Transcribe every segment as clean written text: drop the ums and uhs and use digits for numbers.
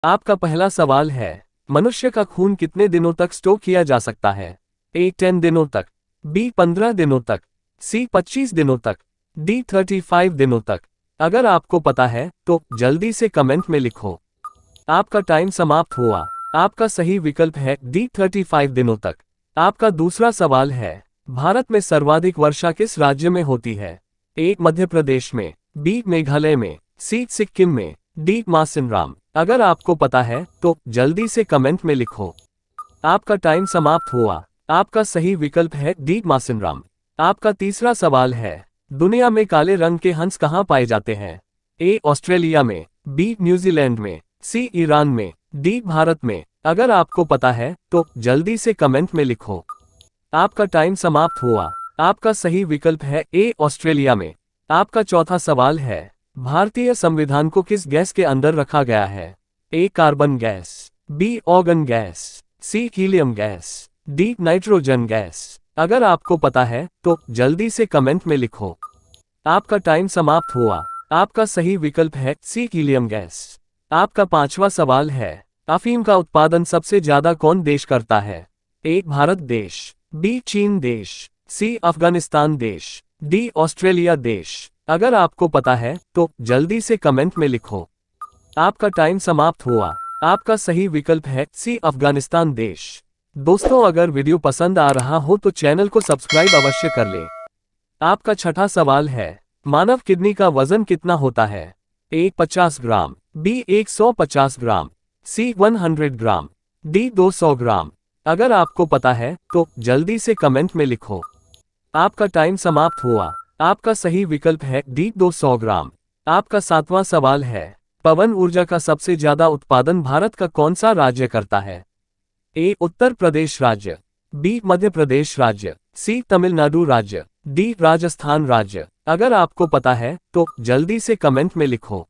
आपका पहला सवाल है, मनुष्य का खून कितने दिनों तक स्टोर किया जा सकता है? ए 10 दिनों तक, बी 15 दिनों तक, सी 25 दिनों तक, डी 35 दिनों तक। अगर आपको पता है तो जल्दी से कमेंट में लिखो। आपका टाइम समाप्त हुआ। आपका सही विकल्प है डी 35 दिनों तक। आपका दूसरा सवाल है, भारत में सर्वाधिक वर्षा किस राज्य में होती है? ए मध्य प्रदेश में, बी मेघालय में, सी सिक्किम में, डी मासिनराम। अगर आपको पता है तो जल्दी से कमेंट में लिखो। आपका टाइम समाप्त हुआ। आपका सही विकल्प है डी मासिनराम। आपका तीसरा सवाल है, दुनिया में काले रंग के हंस कहाँ पाए जाते हैं? ए ऑस्ट्रेलिया में, बी न्यूजीलैंड में, सी ईरान में, डी भारत में। अगर आपको पता है तो जल्दी से कमेंट में लिखो। आपका टाइम समाप्त हुआ। आपका सही विकल्प है ए ऑस्ट्रेलिया में। आपका चौथा सवाल है, भारतीय संविधान को किस गैस के अंदर रखा गया है? A carbon gas, B argon gas, C helium gas, D nitrogen gas. अगर आपको पता है तो जल्दी से कमेंट में लिखो। आपका टाइम समाप्त हुआ। आपका सही विकल्प है सी हीलियम गैस। आपका पांचवा सवाल है, अफीम का उत्पादन सबसे ज्यादा कौन देश करता है? ए भारत देश, बी चीन देश, सी अफगानिस्तान देश, डी ऑस्ट्रेलिया देश। अगर आपको पता है तो जल्दी से कमेंट में लिखो। आपका टाइम समाप्त हुआ। आपका सही विकल्प है सी अफगानिस्तान देश। दोस्तों, अगर वीडियो पसंद आ रहा हो तो चैनल को सब्सक्राइब अवश्य कर लें। आपका छठा सवाल है, मानव किडनी का वजन कितना होता है? ए 50 ग्राम, बी 150 ग्राम, सी 100 ग्राम, डी 200 ग्राम। अगर आपको पता है तो जल्दी से कमेंट में लिखो। आपका टाइम समाप्त हुआ। आपका सही विकल्प है डी 200 ग्राम। आपका सातवां सवाल है, पवन ऊर्जा का सबसे ज्यादा उत्पादन भारत का कौन सा राज्य करता है? ए उत्तर प्रदेश राज्य, बी मध्य प्रदेश राज्य, सी तमिलनाडु राज्य, डी राजस्थान राज्य। अगर आपको पता है तो जल्दी से कमेंट में लिखो।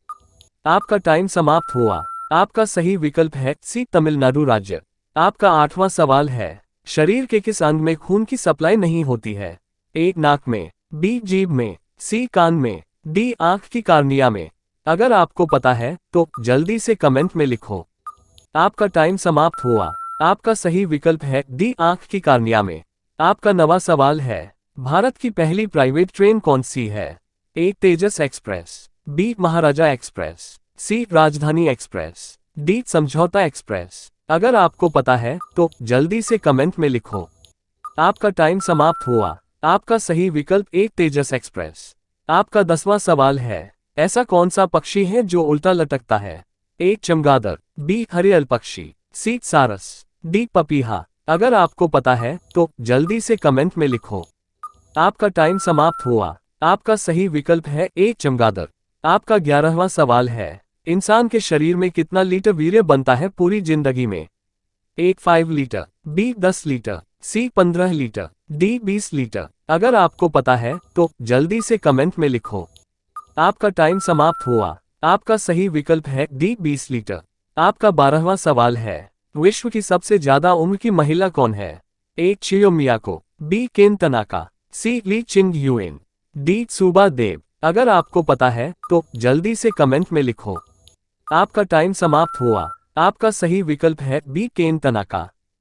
आपका टाइम समाप्त हुआ। आपका सही विकल्प है सी तमिलनाडु राज्य। आपका आठवां सवाल है, शरीर के किस अंग में खून की सप्लाई नहीं होती है? ए नाक में, बी जीभ में, सी कान में, डी आंख की कार्निया में। अगर आपको पता है तो जल्दी से कमेंट में लिखो। आपका टाइम समाप्त हुआ। आपका सही विकल्प है डी आंख की कार्निया में। आपका नवा सवाल है, भारत की पहली प्राइवेट ट्रेन कौन सी है? ए तेजस एक्सप्रेस, बी महाराजा एक्सप्रेस, सी राजधानी एक्सप्रेस, डी समझौता एक्सप्रेस। अगर आपको पता है तो जल्दी से कमेंट में लिखो। आपका टाइम समाप्त हुआ। आपका सही विकल्प ए तेजस एक्सप्रेस। आपका 10वां सवाल है, ऐसा कौन सा पक्षी है जो उल्टा लटकता है? ए चमगादड़, बी हरियल पक्षी, सी सारस, डी पपीहा। अगर आपको पता है तो जल्दी से कमेंट में लिखो। आपका टाइम समाप्त हुआ। आपका सही विकल्प है ए चमगादड़। आपका 11वां सवाल है, इंसान के शरीर में कितना लीटर वीर्य बनता है पूरी जिंदगी में? ए 5 लीटर, बी 10 लीटर, सी 15 लीटर, डी 20 लीटर। अगर आपको पता है तो जल्दी से कमेंट में लिखो। आपका टाइम समाप्त हुआ। आपका सही विकल्प है डी 20 लीटर। आपका 12वां सवाल है, विश्व की सबसे ज्यादा उम्र की महिला कौन है? ए चियो मियाको, बी केन तनाका, सी ली चिंग यूएन, डी सुबा देव। अगर आपको पता है तो जल्दी से कमेंट में लिखो। आपका टाइम समाप्त हुआ। आपका सही विकल्प है बी केन तनाका।